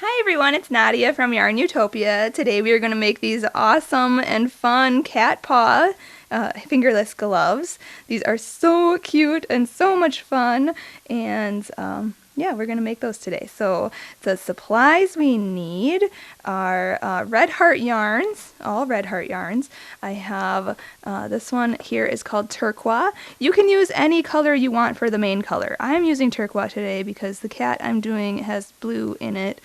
Hi everyone, it's Nadia from Yarn Utopia. Today we are going to make these awesome and fun cat paw fingerless gloves. These are so cute and so much fun, and yeah, we're going to make those today. So the supplies we need are Red Heart yarns, all Red Heart yarns. I have this one here is called Turquoise. You can use any color you want for the main color. I'm using Turquoise today because the cat I'm doing has blue in it.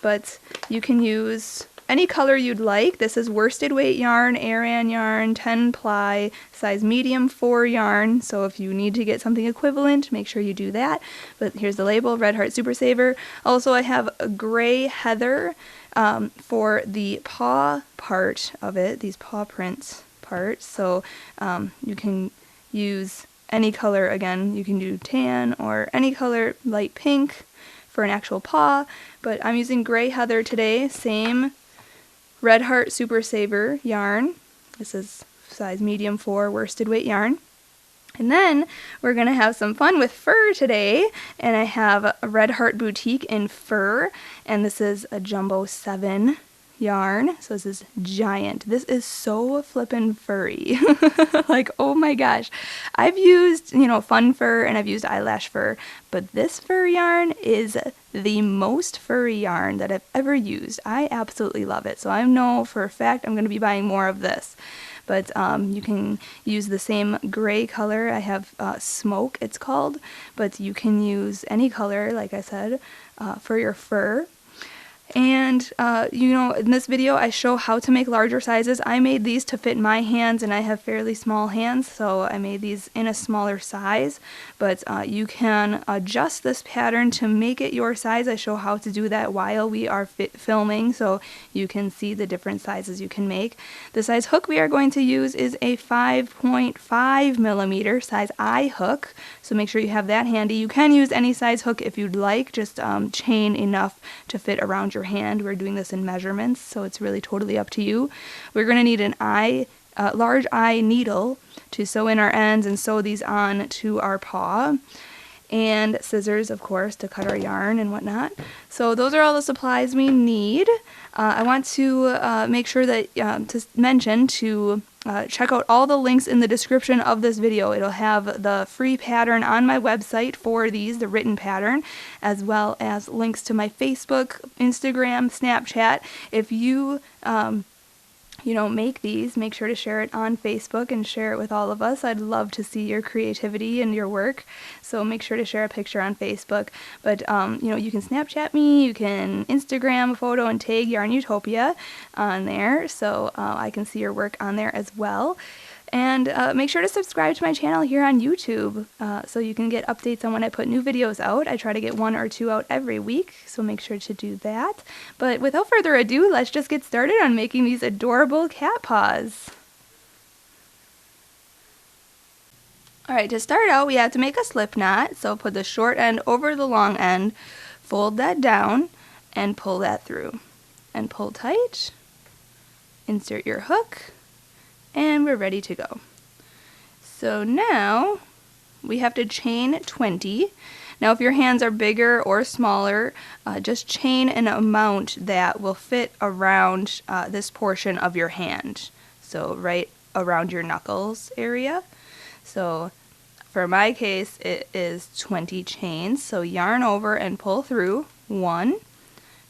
But you can use any color you'd like. This is worsted weight yarn, Aran yarn, 10 ply, size medium 4 yarn. So if you need to get something equivalent, make sure you do that. But here's the label, Red Heart Super Saver. Also, I have a gray heather for the paw part of it, these paw prints parts. So you can use any color. Again, you can do tan or any color, light pink for an actual paw, but I'm using gray heather today, same Red Heart Super Saver yarn. This is size medium 4 worsted weight yarn. And then we're going to have some fun with fur today, and I have a Red Heart Boutique in fur, and this is a Jumbo 7 yarn, so this is giant. This is so flippin' furry. Like, oh my gosh. I've used, fun fur and I've used eyelash fur, but this fur yarn is the most furry yarn that I've ever used. I absolutely love it. So I know for a fact I'm going to be buying more of this. But you can use the same gray color. I have Smoke, it's called, but you can use any color, like I said, for your fur. And, in this video I show how to make larger sizes. I made these to fit my hands, and I have fairly small hands, so I made these in a smaller size. But you can adjust this pattern to make it your size. I show how to do that while we are filming, so you can see the different sizes you can make. The size hook we are going to use is a 5.5 millimeter size I hook, so make sure you have that handy. You can use any size hook if you'd like, just chain enough to fit around your hand. We're doing this in measurements, so it's really totally up to you. We're going to need an large eye needle to sew in our ends and sew these on to our paw, and scissors, of course, to cut our yarn and whatnot. So those are all the supplies we need. I want to make sure that to mention to check out all the links in the description of this video. It'll have the free pattern on my website for these, the written pattern, as well as links to my Facebook, Instagram, Snapchat. If you make these, make sure to share it on Facebook and share it with all of us. I'd love to see your creativity and your work, so make sure to share a picture on Facebook. But you can Snapchat me, you can Instagram a photo and tag Yarn Utopia on there, so I can see your work on there as well. And make sure to subscribe to my channel here on YouTube so you can get updates on when I put new videos out. I try to get 1 or 2 out every week, so make sure to do that. But without further ado, let's just get started on making these adorable cat paws. Alright, to start out we have to make a slip knot, so put the short end over the long end, fold that down, and pull that through. And pull tight, insert your hook, and we're ready to go. So now we have to chain 20. Now if your hands are bigger or smaller, just chain an amount that will fit around this portion of your hand. So right around your knuckles area. So for my case it is 20 chains. So yarn over and pull through. 1,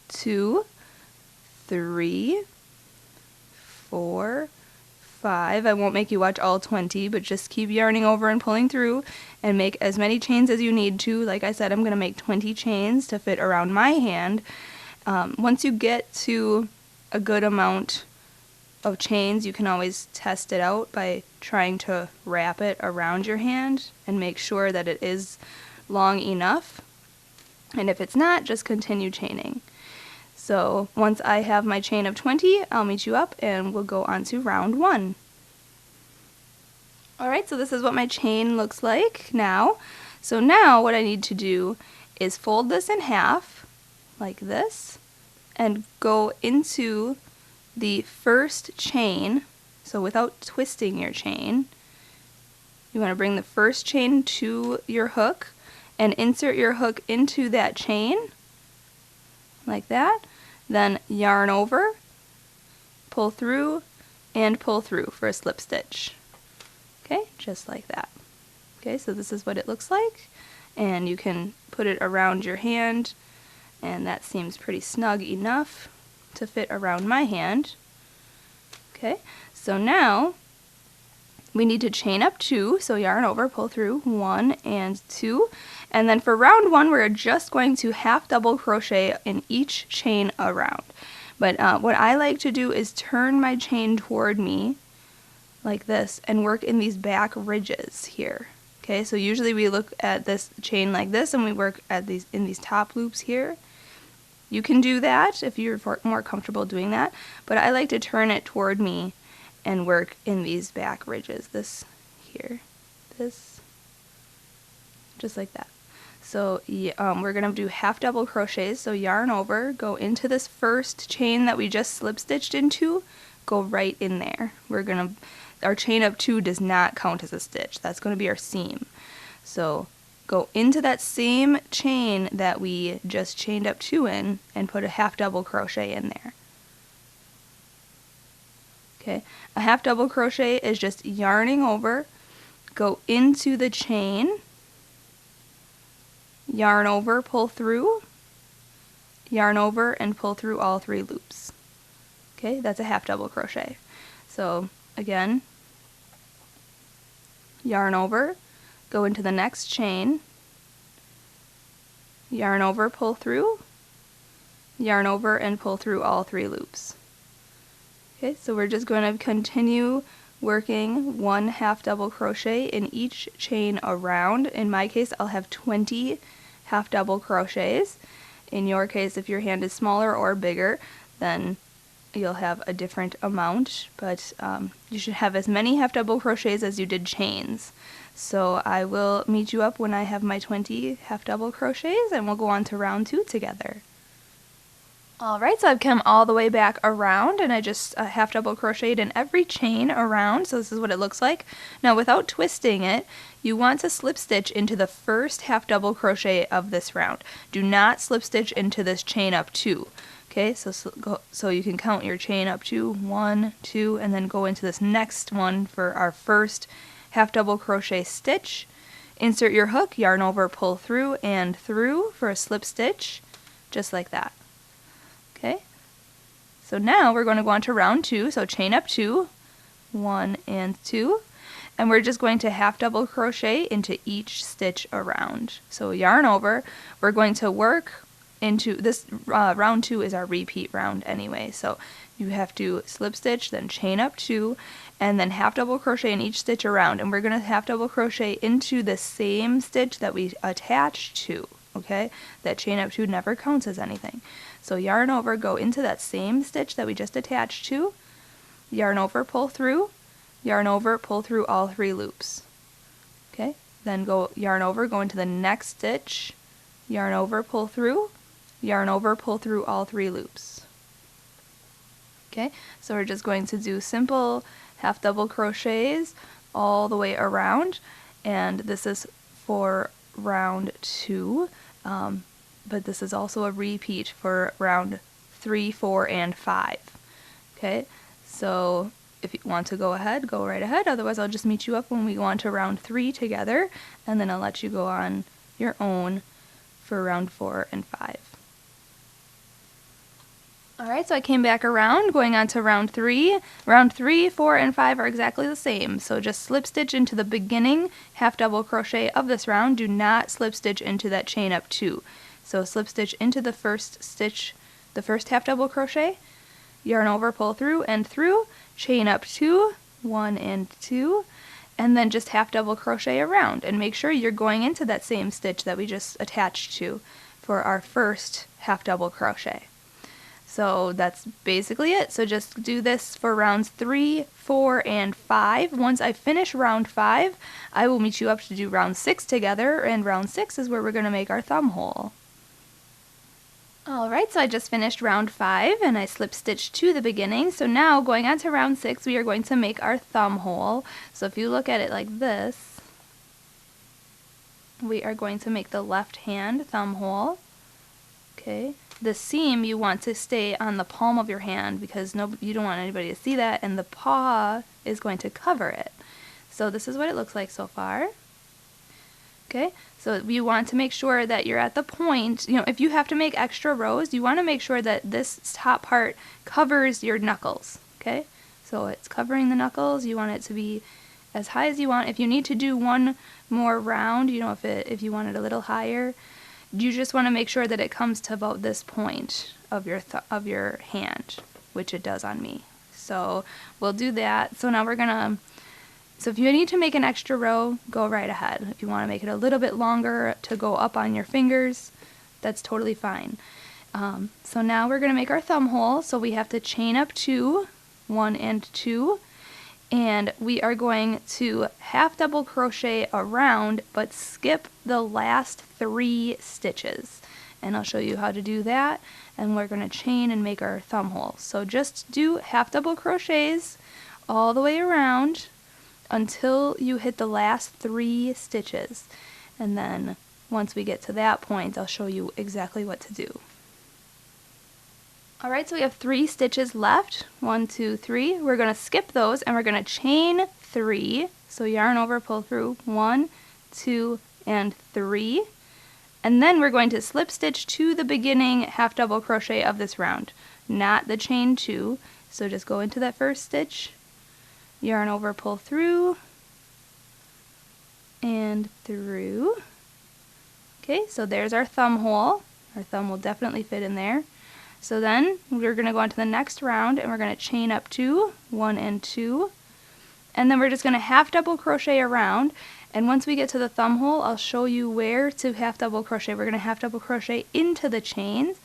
2, 3, 4, 5. I won't make you watch all 20, but just keep yarning over and pulling through and make as many chains as you need to. Like I said, I'm going to make 20 chains to fit around my hand. Once you get to a good amount of chains, you can always test it out by trying to wrap it around your hand and make sure that it is long enough. And if it's not, just continue chaining. So once I have my chain of 20, I'll meet you up and we'll go on to round 1. Alright, so this is what my chain looks like now. So now what I need to do is fold this in half, like this, and go into the first chain. So without twisting your chain, you want to bring the first chain to your hook and insert your hook into that chain like that. Then yarn over, pull through, and pull through for a slip stitch. Okay, just like that. Okay, so this is what it looks like, and you can put it around your hand, and that seems pretty snug enough to fit around my hand. Okay, so now we need to chain up 2, so yarn over, pull through 1 and 2, and then for round 1 we're just going to half double crochet in each chain around. But what I like to do is turn my chain toward me like this and work in these back ridges here. Okay, so usually we look at this chain like this and we work at these in these top loops here. You can do that if you're more comfortable doing that, but I like to turn it toward me and work in these back ridges. This here, this, just like that. So we're going to do half double crochets, so yarn over, go into this first chain that we just slip stitched into, go right in there. Our chain up 2 does not count as a stitch. That's going to be our seam. So go into that same chain that we just chained up 2 in and put a half double crochet in there. Okay, a half double crochet is just yarning over, go into the chain, yarn over, pull through, yarn over, and pull through all 3 loops. Okay, that's a half double crochet. So again, yarn over, go into the next chain, yarn over, pull through, yarn over, and pull through all 3 loops. Okay, so we're just going to continue working 1 half double crochet in each chain around. In my case, I'll have 20 half double crochets. In your case, if your hand is smaller or bigger, then you'll have a different amount, but you should have as many half double crochets as you did chains. So I will meet you up when I have my 20 half double crochets, and we'll go on to round 2 together. Alright, so I've come all the way back around, and I just half double crocheted in every chain around, so this is what it looks like. Now without twisting it, you want to slip stitch into the first half double crochet of this round. Do not slip stitch into this chain up 2. Okay, so you can count your chain up to 1, 2, and then go into this next one for our first half double crochet stitch. Insert your hook, yarn over, pull through and through for a slip stitch, just like that. Okay, so now we're going to go on to round 2, so chain up 2, 1 and 2, and we're just going to half double crochet into each stitch around. So yarn over, we're going to work into this, round 2 is our repeat round anyway, so you have to slip stitch, then chain up 2, and then half double crochet in each stitch around, and we're going to half double crochet into the same stitch that we attached to. Okay, that chain up 2 never counts as anything. So yarn over, go into that same stitch that we just attached to, yarn over, pull through, yarn over, pull through all 3 loops. Okay, then go yarn over, go into the next stitch, yarn over, pull through, yarn over, pull through all 3 loops. Okay, so we're just going to do simple half double crochets all the way around, and this is for round 2, but this is also a repeat for round 3, 4, and 5. Okay, so if you want to go ahead, go right ahead. Otherwise, I'll just meet you up when we go on to round 3 together, and then I'll let you go on your own for round 4 and 5. Alright, so I came back around, going on to round 3. Round 3, 4, and 5 are exactly the same, so just slip stitch into the beginning half double crochet of this round. Do not slip stitch into that chain up 2. So slip stitch into the first stitch, the first half double crochet, yarn over, pull through and through, chain up 2, 1 and 2, and then just half double crochet around, and make sure you're going into that same stitch that we just attached to for our first half double crochet. So that's basically it. So just do this for rounds 3, 4, and 5. Once I finish round 5, I will meet you up to do round 6 together, and round 6 is where we're going to make our thumb hole. Alright, so I just finished round 5, and I slip stitched to the beginning. So now, going on to round 6, we are going to make our thumb hole. So if you look at it like this, we are going to make the left hand thumb hole. Okay, the seam you want to stay on the palm of your hand because you don't want anybody to see that, and the paw is going to cover it. So this is what it looks like so far. Okay, so you want to make sure that you're at the point, if you have to make extra rows, you want to make sure that this top part covers your knuckles. Okay, so it's covering the knuckles. You want it to be as high as you want. If you need to do one more round, if you want it a little higher, you just want to make sure that it comes to about this point of your hand, which it does on me. So we'll do that. So now so if you need to make an extra row, go right ahead. If you want to make it a little bit longer to go up on your fingers, that's totally fine. So now we're going to make our thumb hole. So we have to chain up 2, 1 and 2, and we are going to half double crochet around but skip the last 3 stitches. And I'll show you how to do that, and we're going to chain and make our thumb hole. So just do half double crochets all the way around until you hit the last 3 stitches, and then once we get to that point, I'll show you exactly what to do. Alright, so we have 3 stitches left, 1, 2, 3. We're going to skip those and we're going to chain 3, so yarn over, pull through, 1, 2, and 3, and then we're going to slip stitch to the beginning half double crochet of this round, not the chain 2, so just go into that first stitch, yarn over, pull through, and through. Okay, so there's our thumb hole. Our thumb will definitely fit in there. So then we're going to go on to the next round and we're going to chain up 2, 1 and 2, and then we're just going to half double crochet around, and once we get to the thumb hole, I'll show you where to half double crochet. We're going to half double crochet into the chains.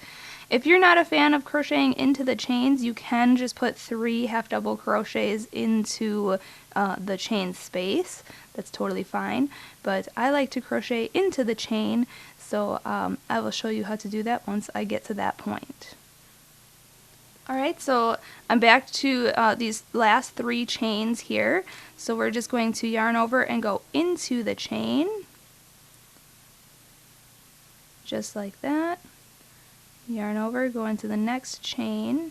If you're not a fan of crocheting into the chains, you can just put 3 half double crochets into the chain space. That's totally fine, but I like to crochet into the chain, so I will show you how to do that once I get to that point. Alright, so I'm back to these last 3 chains here, so we're just going to yarn over and go into the chain, just like that. Yarn over, go into the next chain,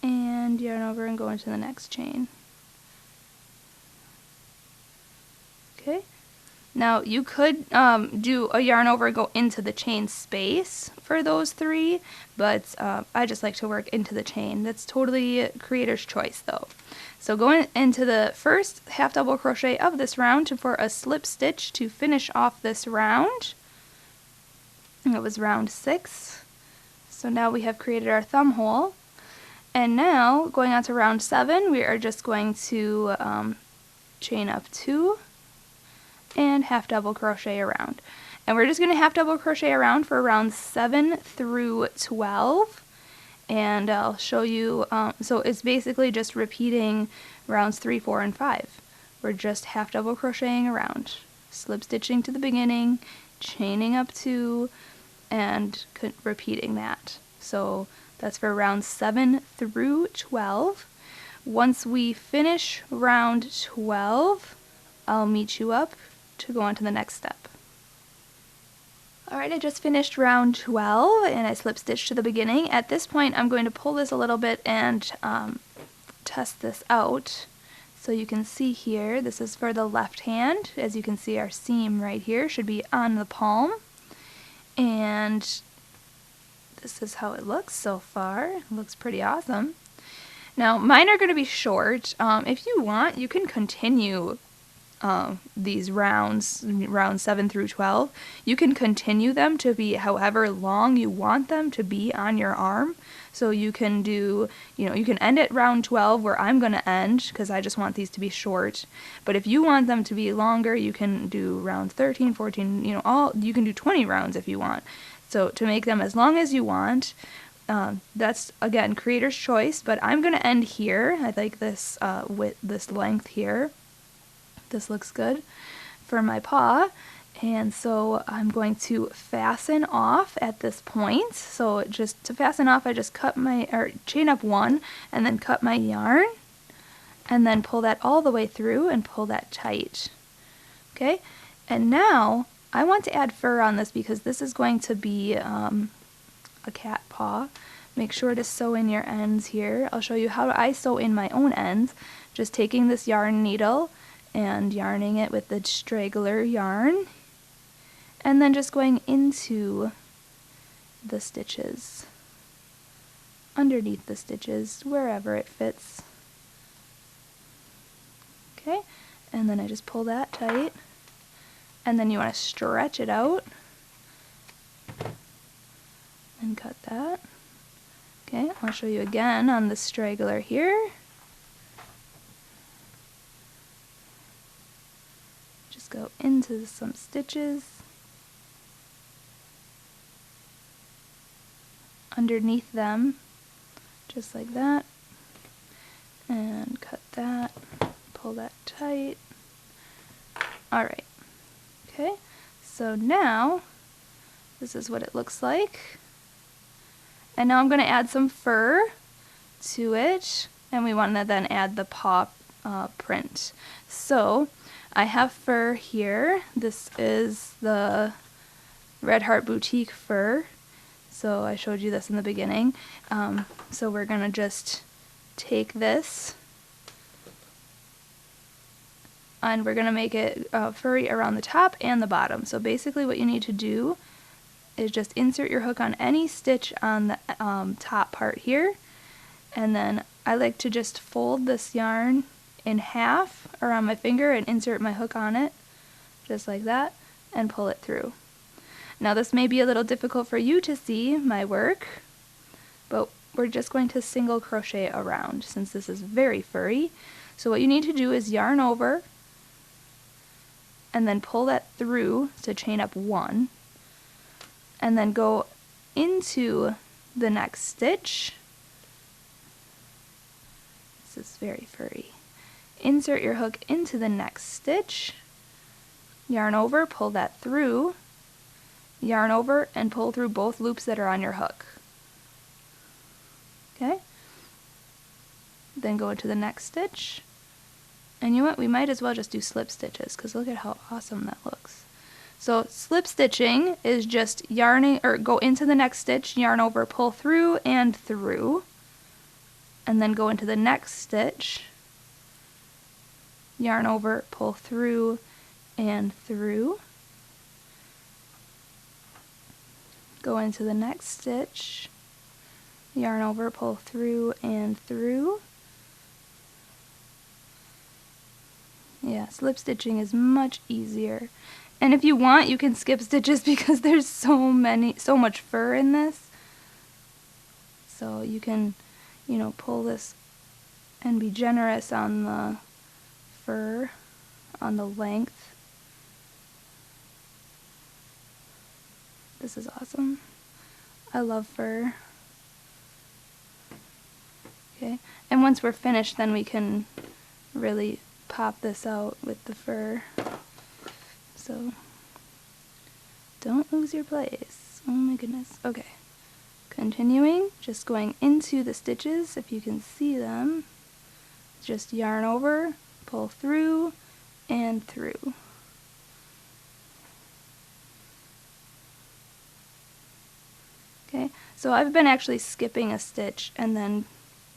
and yarn over and go into the next chain. Okay, now you could do a yarn over and go into the chain space for those 3, but I just like to work into the chain. That's totally creator's choice though. So going into the first half double crochet of this round for a slip stitch to finish off this round. It was round 6. So now we have created our thumb hole. And now, going on to round 7, we are just going to chain up 2 and half double crochet around. And we're just going to half double crochet around for rounds 7 through 12. And I'll show you, so it's basically just repeating rounds 3, 4, and 5. We're just half double crocheting around, slip stitching to the beginning, chaining up 2, and repeating that. So that's for rounds 7 through 12. Once we finish round 12, I'll meet you up to go on to the next step. Alright, I just finished round 12 and I slip stitched to the beginning. At this point I'm going to pull this a little bit and test this out. So you can see here, this is for the left hand. As you can see, our seam right here should be on the palm. And this is how it looks so far. It looks pretty awesome. Now mine are going to be short. If you want, you can continue these rounds 7 through 12. You can continue them to be however long you want them to be on your arm. So you can do, you can end at round 12 where I'm going to end because I just want these to be short. But if you want them to be longer, you can do round 13, 14, you can do 20 rounds if you want. So to make them as long as you want, that's again creator's choice, but I'm going to end here. I like this with this length here. This looks good for my paw. And so I'm going to fasten off at this point. So just to fasten off, I just chain up 1 and then cut my yarn and then pull that all the way through and pull that tight. Okay, and now I want to add fur on this because this is going to be a cat paw. Make sure to sew in your ends here. I'll show you how I sew in my own ends, just taking this yarn needle and yarning it with the straggler yarn, and then just going into the stitches, underneath the stitches, wherever it fits. Okay, and then I just pull that tight, and then you want to stretch it out and cut that. Okay, I'll show you again on the straggler here. Just go into some stitches underneath them, just like that, and cut that, pull that tight. Alright, okay, so now this is what it looks like. And now I'm going to add some fur to it, and we want to then add the paw print. So I have fur here. This is the Red Heart Boutique fur. So I showed you this in the beginning. So we're going to just take this and we're going to make it furry around the top and the bottom. So basically what you need to do is just insert your hook on any stitch on the top part here, and then I like to just fold this yarn in half around my finger and insert my hook on it, just like that, and pull it through. Now this may be a little difficult for you to see my work, but we're just going to single crochet around since this is very furry. So what you need to do is yarn over and then pull that through to chain up 1, and then go into the next stitch. This is very furry. Insert your hook into the next stitch, yarn over, pull that through, yarn over, and pull through both loops that are on your hook. Okay? Then go into the next stitch, and you know what, we might as well just do slip stitches because look at how awesome that looks. So slip stitching is just yarning, or go into the next stitch, yarn over, pull through and through, and then go into the next stitch, yarn over, pull through and through, go into the next stitch, yarn over, pull through and through. Yeah, slip stitching is much easier. And if you want, you can skip stitches because there's so much fur in this. So you can, you know, pull this and be generous on the fur, on the length. This is awesome. I love fur. Okay, and once we're finished, then we can really pop this out with the fur. So don't lose your place. Oh my goodness. Okay, continuing, just going into the stitches, if you can see them. Just yarn over, pull through and through. Okay, so I've been actually skipping a stitch and then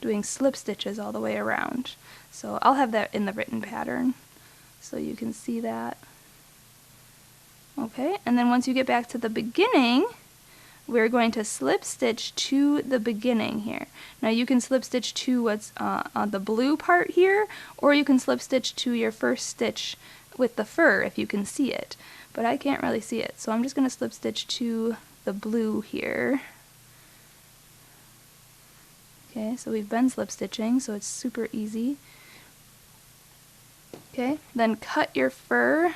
doing slip stitches all the way around. So I'll have that in the written pattern so you can see that. Okay, and then once you get back to the beginning, we're going to slip stitch to the beginning here. Now you can slip stitch to what's on the blue part here, or you can slip stitch to your first stitch with the fur if you can see it. But I can't really see it, so I'm just going to slip stitch to the blue here. Okay, so we've been slip stitching, so it's super easy. Okay, then cut your fur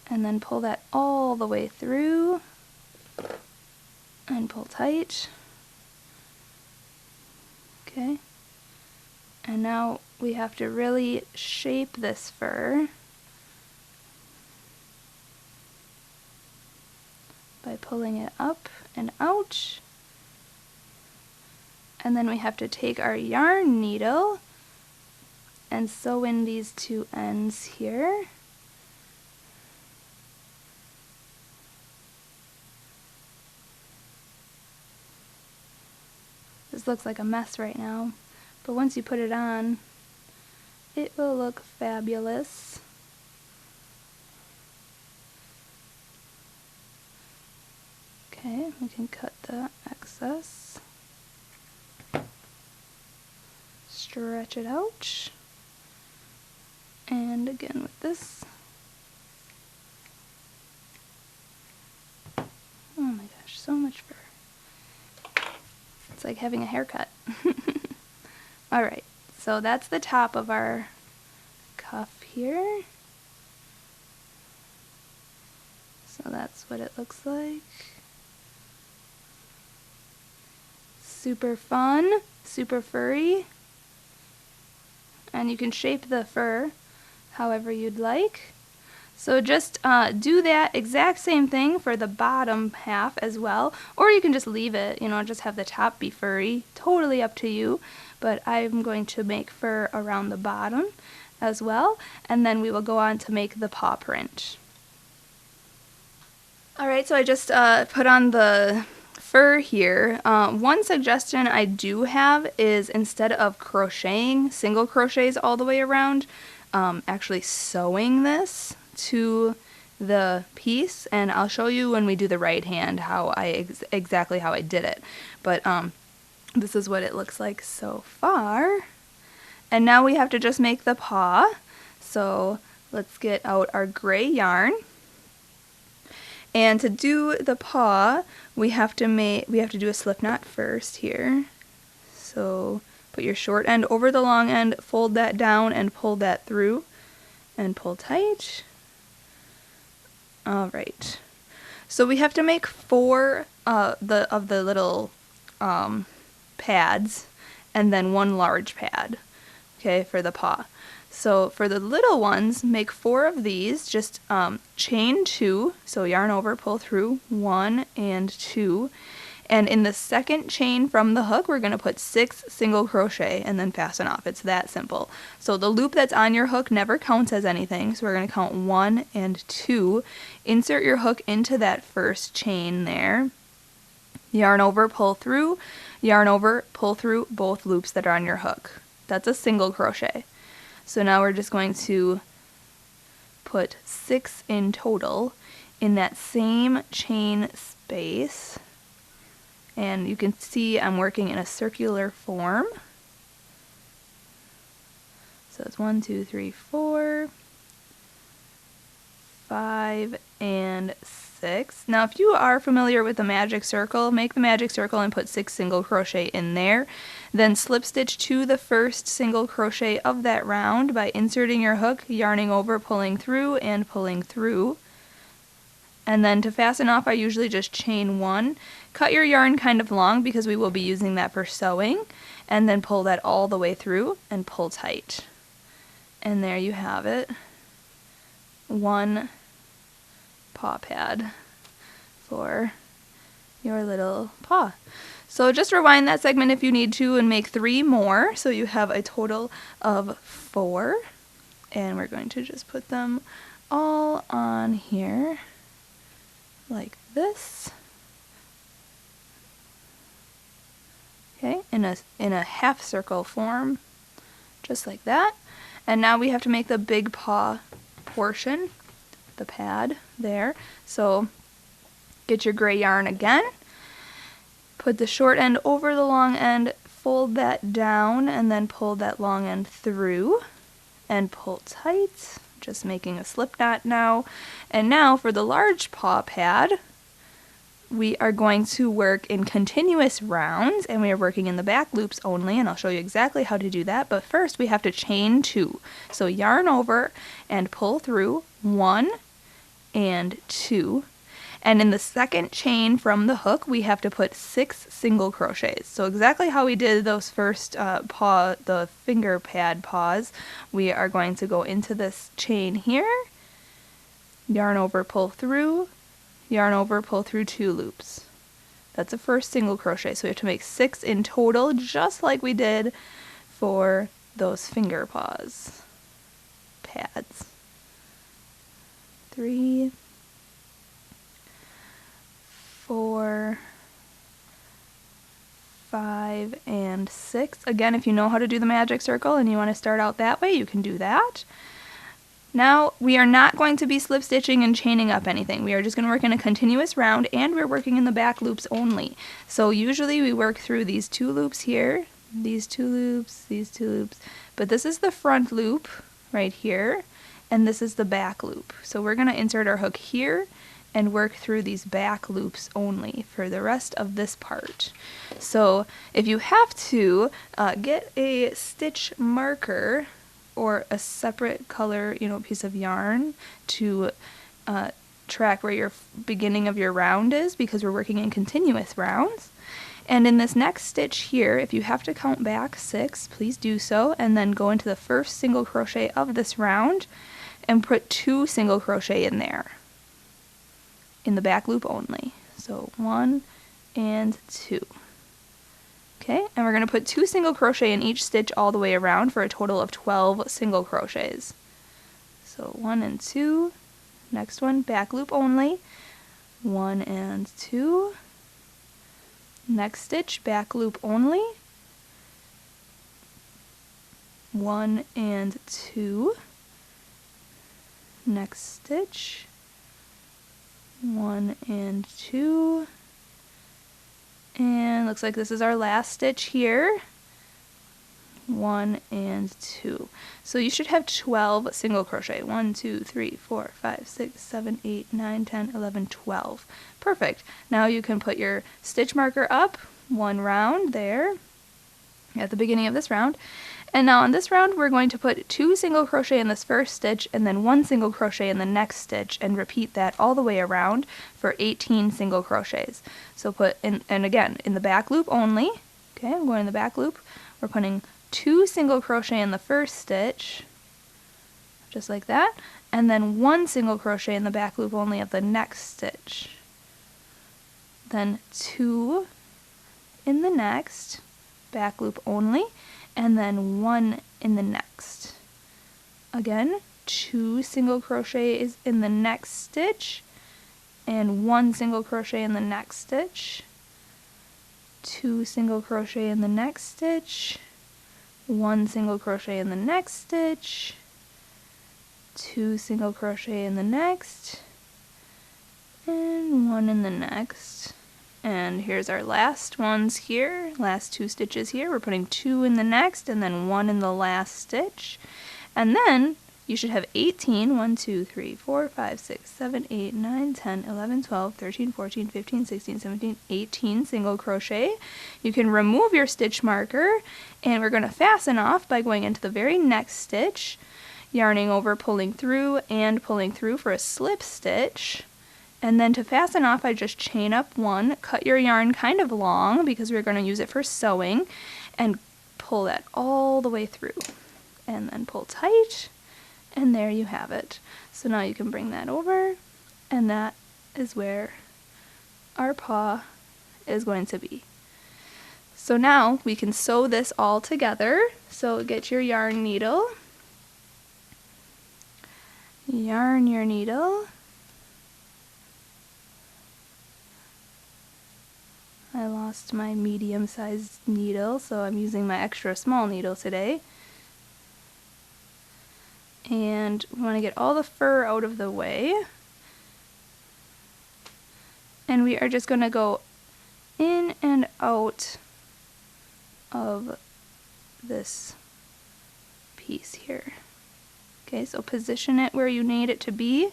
and then pull that all the way through and pull tight. Okay, and now we have to really shape this fur by pulling it up and out. And then we have to take our yarn needle and sew in these two ends here. This looks like a mess right now, but once you put it on, it will look fabulous. Okay, we can cut the excess. Stretch it out. And again with this. Oh my gosh, so much fur. It's like having a haircut. Alright, so that's the top of our cuff here. So that's what it looks like. Super fun, super furry. And you can shape the fur however you'd like. So just do that exact same thing for the bottom half as well, or you can just leave it, you know, just have the top be furry, totally up to you, but I'm going to make fur around the bottom as well, and then we will go on to make the paw print. Alright, so I just put on the fur here. One suggestion I do have is, instead of crocheting single crochets all the way around, actually sewing this to the piece, and I'll show you when we do the right hand how I exactly how I did it. But this is what it looks like so far. And now we have to just make the paw. So let's get out our gray yarn. And to do the paw, we have to do a slip knot first here. So put your short end over the long end, fold that down and pull that through and pull tight. Alright, so we have to make 4 of the little pads, and then 1 large pad, okay, for the paw. So for the little ones, make 4 of these, just chain 2, so yarn over, pull through 1 and 2, and in the second chain from the hook, we're going to put 6 single crochet and then fasten off. It's that simple. So the loop that's on your hook never counts as anything, so we're going to count 1 and 2. Insert your hook into that first chain there. Yarn over, pull through, yarn over, pull through both loops that are on your hook. That's a single crochet. So now we're just going to put 6 in total in that same chain space. And you can see I'm working in a circular form. So it's 1, 2, 3, 4, 5, and 6. Now if you are familiar with the magic circle, make the magic circle and put 6 single crochet in there. Then slip stitch to the first single crochet of that round by inserting your hook, yarning over, pulling through, and pulling through. And then to fasten off, I usually just chain 1. Cut your yarn kind of long because we will be using that for sewing, and then pull that all the way through and pull tight. And there you have it. 1 paw pad for your little paw. So just rewind that segment if you need to and make 3 more, so you have a total of 4. And we're going to just put them all on here like this. Okay, in a half circle form, just like that. And now we have to make the big paw portion, the pad there. So get your gray yarn again, put the short end over the long end, fold that down, and then pull that long end through and pull tight, just making a slip knot now. And now for the large paw pad, we are going to work in continuous rounds, and we are working in the back loops only, and I'll show you exactly how to do that. But first we have to chain 2. So yarn over and pull through 1 and 2. And in the second chain from the hook, we have to put 6 single crochets. So exactly how we did those first the finger pad paws, we are going to go into this chain here, yarn over, pull through, yarn over, pull through 2 loops. That's the first single crochet. So we have to make 6 in total, just like we did for those finger paws pads. 3, 4, 5, and 6. Again, if you know how to do the magic circle and you want to start out that way, you can do that. Now, we are not going to be slip stitching and chaining up anything. We are just going to work in a continuous round, and we're working in the back loops only. So usually we work through these 2 loops here, these 2 loops, these 2 loops, but this is the front loop right here, and this is the back loop. So we're going to insert our hook here and work through these back loops only for the rest of this part. So if you have to, get a stitch marker or a separate color, piece of yarn to track where your beginning of your round is, because we're working in continuous rounds. And in this next stitch here, if you have to count back 6, please do so, and then go into the first single crochet of this round and put 2 single crochet in there, in the back loop only. So 1 and 2. Okay, and we're going to put 2 single crochet in each stitch all the way around for a total of 12 single crochets. So 1 and 2, next one, back loop only, 1 and 2, next stitch, back loop only, 1 and 2, next stitch, 1 and 2, and looks like this is our last stitch here, 1 and 2. So you should have 12 single crochet. 1, 2, 3, 4, 5, 6, 7, 8, 9, 10, 11, 12. Perfect. Now you can put your stitch marker up, 1 round there at the beginning of this round. And now on this round we're going to put 2 single crochet in this first stitch and then 1 single crochet in the next stitch, and repeat that all the way around for 18 single crochets. So put in, and again, in the back loop only. Okay, I'm going in the back loop. We're putting 2 single crochet in the first stitch, just like that, and then 1 single crochet in the back loop only of the next stitch. Then 2 in the next, back loop only, and then 1 in the next. Again, 2 single crochets in the next stitch, and 1 single crochet in the next stitch, 2 single crochet in the next stitch, 1 single crochet in the next stitch, 2 single crochet in the next, and 1 in the next. And here's our last ones here, last 2 stitches here. We're putting 2 in the next and then 1 in the last stitch. And then you should have 18, 1, 2, 3, 4, 5, 6, 7, 8, 9, 10, 11, 12, 13, 14, 15, 16, 17, 18 single crochet. You can remove your stitch marker, and we're going to fasten off by going into the very next stitch, yarning over, pulling through, and pulling through for a slip stitch. And then to fasten off, I just chain up 1, cut your yarn kind of long because we're going to use it for sewing, and pull that all the way through. And then pull tight, and there you have it. So now you can bring that over, and that is where our paw is going to be. So now we can sew this all together. So get your yarn needle, yarn your needle. I lost my medium-sized needle, so I'm using my extra small needle today. And we want to get all the fur out of the way. And we are just going to go in and out of this piece here. Okay, so position it where you need it to be.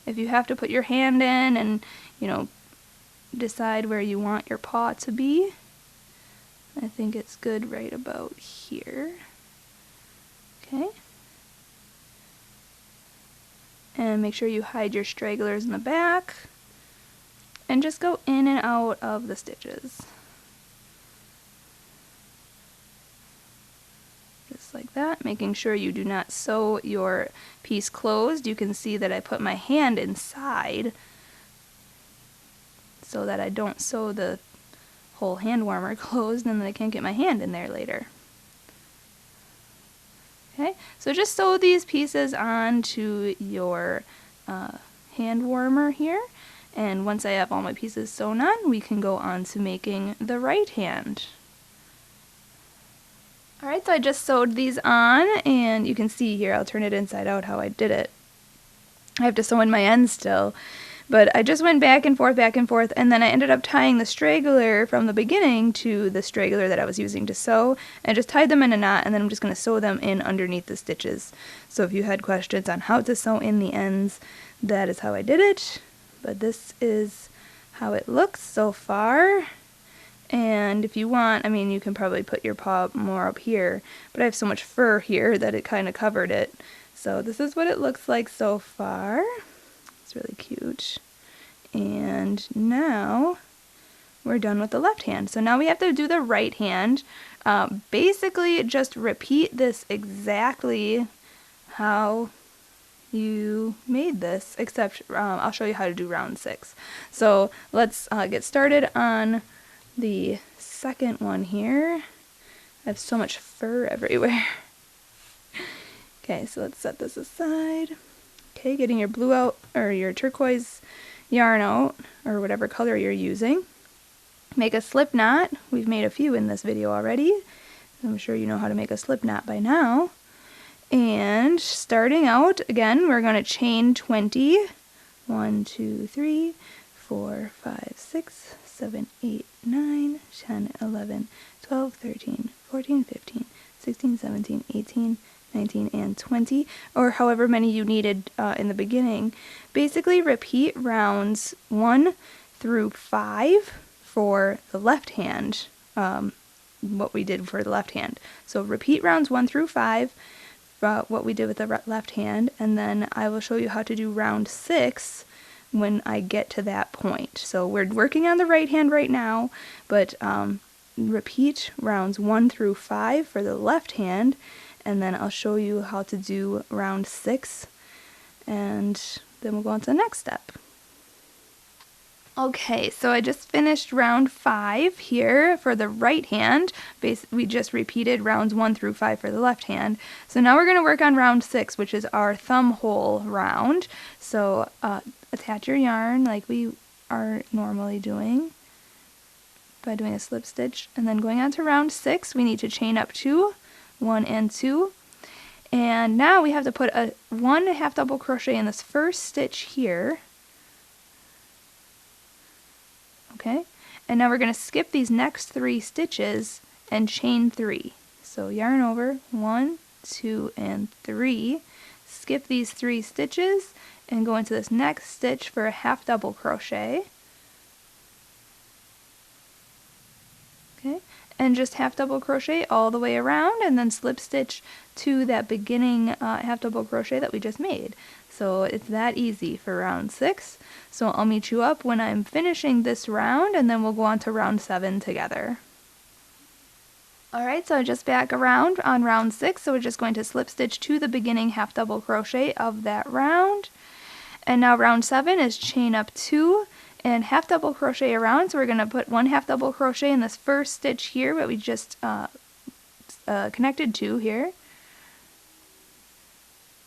If you have to put your hand in and, decide where you want your paw to be, I think it's good right about here. Okay. And make sure you hide your stragglers in the back. And just go in and out of the stitches. Just like that, making sure you do not sew your piece closed. You can see that I put my hand inside so that I don't sew the whole hand warmer closed and then I can't get my hand in there later. Okay, so just sew these pieces onto your hand warmer here, and once I have all my pieces sewn on, we can go on to making the right hand. Alright, so I just sewed these on, and you can see here, I'll turn it inside out how I did it. I have to sew in my ends still, but I just went back and forth, and then I ended up tying the straggler from the beginning to the straggler that I was using to sew, and just tied them in a knot, and then I'm just going to sew them in underneath the stitches. So if you had questions on how to sew in the ends, that is how I did it, but this is how it looks so far. And if you want, I mean, you can probably put your paw more up here, but I have so much fur here that it kind of covered it. So this is what it looks like so far. It's really cute. And now we're done with the left hand. So now we have to do the right hand. Basically, just repeat this exactly how you made this, except I'll show you how to do round 6. So let's get started on the second one here. I have so much fur everywhere. Okay, so let's set this aside. Okay, getting your blue out, or your turquoise yarn out, or whatever color you're using. Make a slip knot. We've made a few in this video already. I'm sure you know how to make a slip knot by now. And starting out, again, we're going to chain 20. 1, 2, 3, 4, 5, 6, 7, 8, 9, 10, 11, 12, 13, 14, 15, 16, 17, 18, 19, and 20, or however many you needed in the beginning. Basically repeat rounds 1 through 5 for the left hand, what we did for the left hand. So repeat rounds 1 through 5, what we did with the left hand, and then I will show you how to do round 6 when I get to that point. So we're working on the right hand right now, but repeat rounds 1 through 5 for the left hand, and then I'll show you how to do round 6, and then we'll go on to the next step. Okay, so I just finished round 5 here for the right hand. We just repeated rounds 1 through 5 for the left hand. So now we're going to work on round 6, which is our thumb hole round. So attach your yarn like we are normally doing by doing a slip stitch, and then going on to round 6, we need to chain up 2, 1 and 2, and now we have to put a 1 half double crochet in this first stitch here. Okay, and now we're going to skip these next 3 stitches and chain 3. So yarn over 1, 2, and 3, skip these 3 stitches and go into this next stitch for a half double crochet. Okay, and just half double crochet all the way around, and then slip stitch to that beginning half double crochet that we just made. So it's that easy for round 6. So I'll meet you up when I'm finishing this round, and then we'll go on to round 7 together. Alright, so I'm just back around on round 6, so we're just going to slip stitch to the beginning half double crochet of that round. And now round 7 is chain up 2 and half double crochet around, so we're going to put 1 half double crochet in this first stitch here that we just connected to here.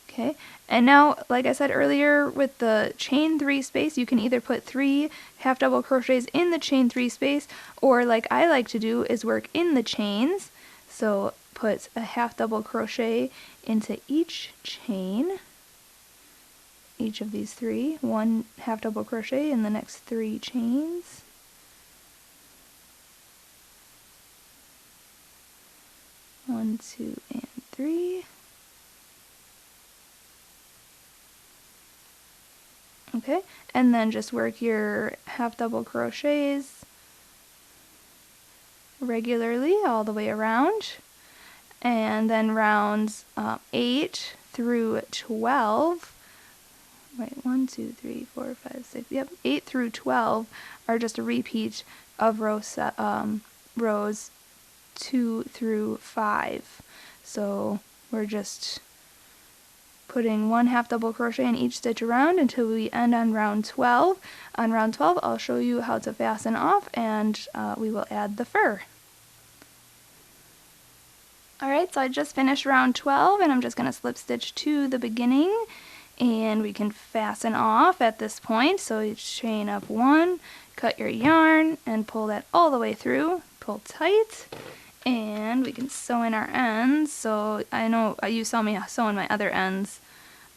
Okay, and now, like I said earlier, with the chain 3 space, you can either put 3 half double crochets in the chain 3 space, or like I like to do is work in the chains. So put a half double crochet into each chain, each of these 3, 1 half double crochet in the next 3 chains. One, 2, and 3. Okay, and then just work your half double crochets regularly all the way around, and then rounds 8 through 12, wait, 1, 2, 3, 4, 5, 6, yep, 8 through 12 are just a repeat of rows 2 through 5. So we're just putting 1 half double crochet in each stitch around until we end on round 12. On round 12, I'll show you how to fasten off, and we will add the fur. Alright, so I just finished round 12 and I'm just going to slip stitch to the beginning, and we can fasten off at this point. So you chain up 1, cut your yarn and pull that all the way through, pull tight, and we can sew in our ends. So I know you saw me sewing my other ends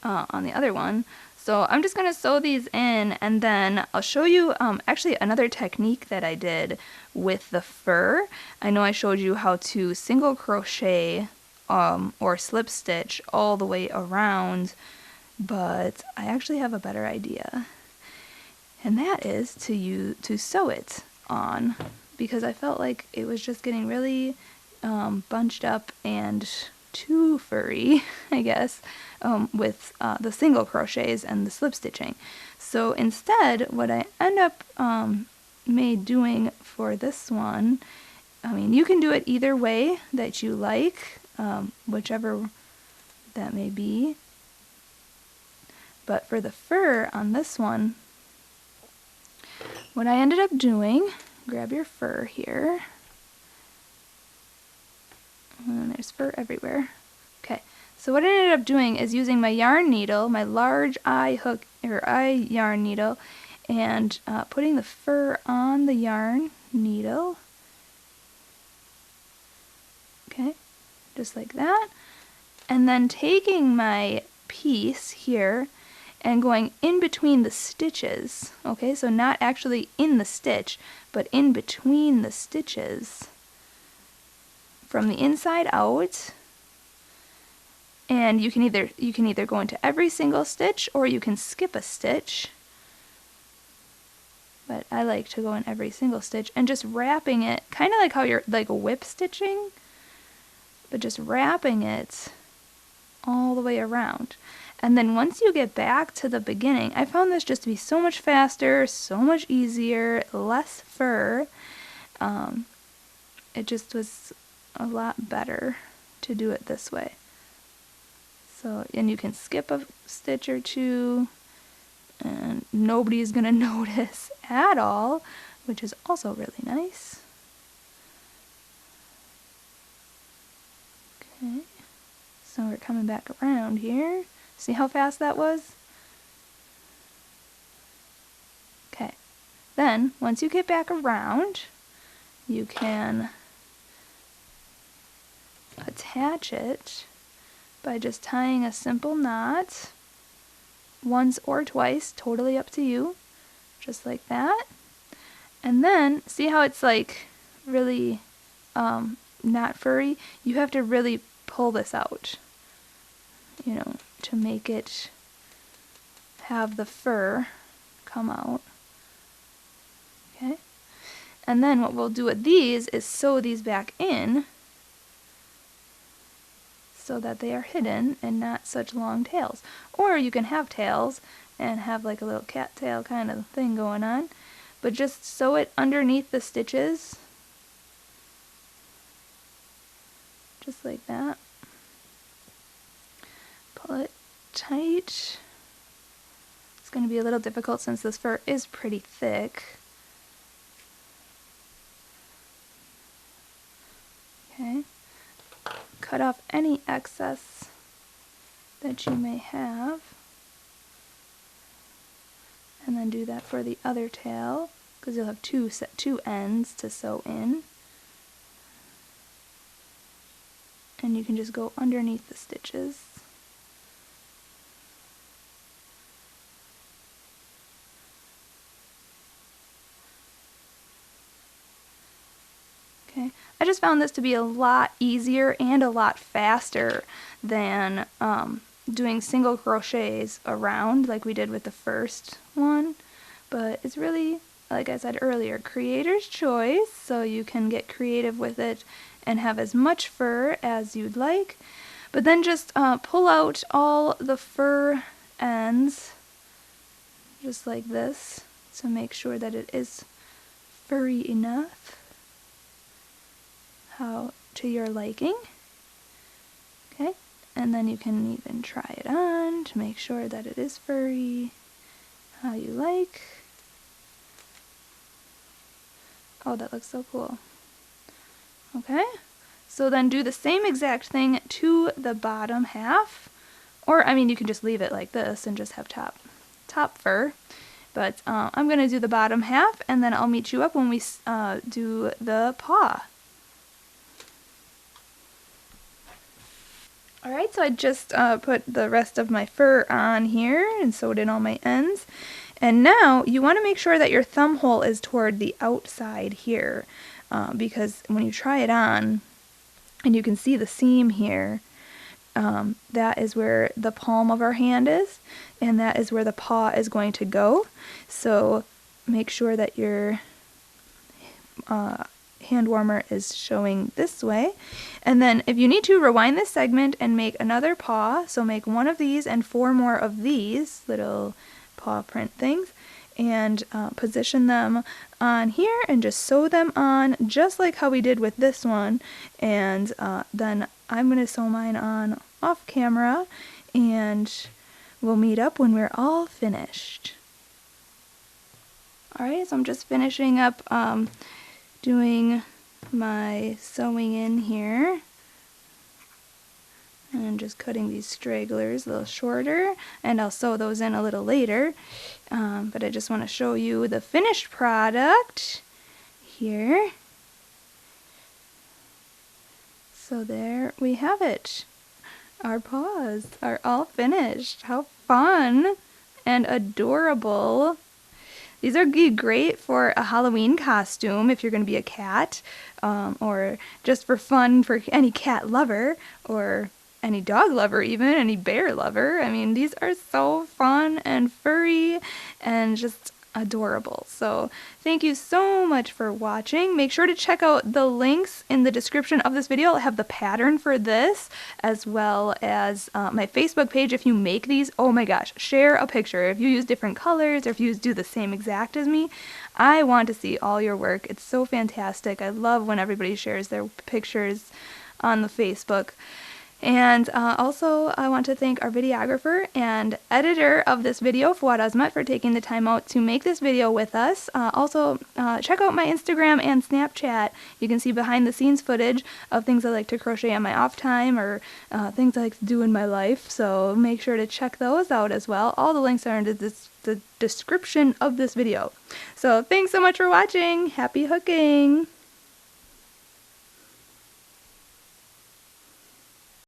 on the other one. So I'm just going to sew these in, and then I'll show you actually another technique that I did with the fur. I know I showed you how to single crochet or slip stitch all the way around, but I actually have a better idea. And that is to sew it on, because I felt like it was just getting really bunched up and too furry, I guess, with the single crochets and the slip stitching. So instead, what I end up doing for this one, I mean, you can do it either way that you like, whichever that may be. But for the fur on this one, what I ended up doing, grab your fur here. And there's fur everywhere. Okay, so what I ended up doing is using my yarn needle, my large eye yarn needle, and putting the fur on the yarn needle. Okay, just like that. And then taking my piece here and going in between the stitches. Okay, so not actually in the stitch, but in between the stitches, from the inside out. And you can either go into every single stitch, or you can skip a stitch. But I like to go in every single stitch and just wrapping it, kind of like how you're like whip stitching, but just wrapping it all the way around. And then once you get back to the beginning, I found this just to be so much faster, so much easier, less fur. It just was a lot better to do it this way. So, and you can skip a stitch or two, and nobody's gonna notice at all, which is also really nice. Okay, so we're coming back around here. See how fast that was? Okay, then once you get back around, you can attach it by just tying a simple knot once or twice, totally up to you, just like that. And then see how it's like really not furry? You have to really pull this out, you know, to make it have the fur come out. Okay, and then what we'll do with these is sew these back in so that they are hidden and not such long tails. Or you can have tails and have like a little cattail kind of thing going on, but just sew it underneath the stitches, just like that. Pull it tight. It's going to be a little difficult since this fur is pretty thick. Okay. Cut off any excess that you may have, and then do that for the other tail, because you'll have two ends to sew in, and you can just go underneath the stitches. Okay, I just found this to be a lot easier and a lot faster than doing single crochets around like we did with the first one. But it's really, like I said earlier, creator's choice, so you can get creative with it and have as much fur as you'd like. But then just pull out all the fur ends, just like this, to make sure that it is furry enough to your liking. Okay, and then you can even try it on to make sure that it is furry how you like. Oh, that looks so cool. Okay, So then do the same exact thing to the bottom half. Or, I mean, you can just leave it like this and just have top fur. But I'm going to do the bottom half, and then I'll meet you up when we do the paw. Alright, so I just put the rest of my fur on here and sewed in all my ends. And now you want to make sure that your thumb hole is toward the outside here, because when you try it on, and you can see the seam here, that is where the palm of our hand is, and that is where the paw is going to go. So make sure that your hand warmer is showing this way. And then if you need to, rewind this segment and make another paw. So make one of these and 4 more of these little paw print things, and position them on here and just sew them on just like how we did with this one. And then I'm going to sew mine on off camera, and we'll meet up when we're all finished. Alright, so I'm just finishing up doing my sewing in here. And I'm just cutting these stragglers a little shorter, and I'll sew those in a little later. But I just want to show you the finished product here. So there we have it. Our paws are all finished. How fun and adorable. These are great for a Halloween costume if you're going to be a cat, or just for fun for any cat lover, or any dog lover even, any bear lover. I mean, these are so fun and furry and just adorable. So thank you so much for watching. Make sure to check out the links in the description of this video. I'll have the pattern for this, as well as my Facebook page. If you make these, oh my gosh, share a picture. If you use different colors, or if you do the same exact as me, I want to see all your work. It's so fantastic. I love when everybody shares their pictures on the Facebook. And also, I want to thank our videographer and editor of this video, Fouad Azmat, for taking the time out to make this video with us. Also, check out my Instagram and Snapchat. You can see behind the scenes footage of things I like to crochet on my off time, or things I like to do in my life. So make sure to check those out as well. All the links are in the description of this video. So thanks so much for watching. Happy hooking!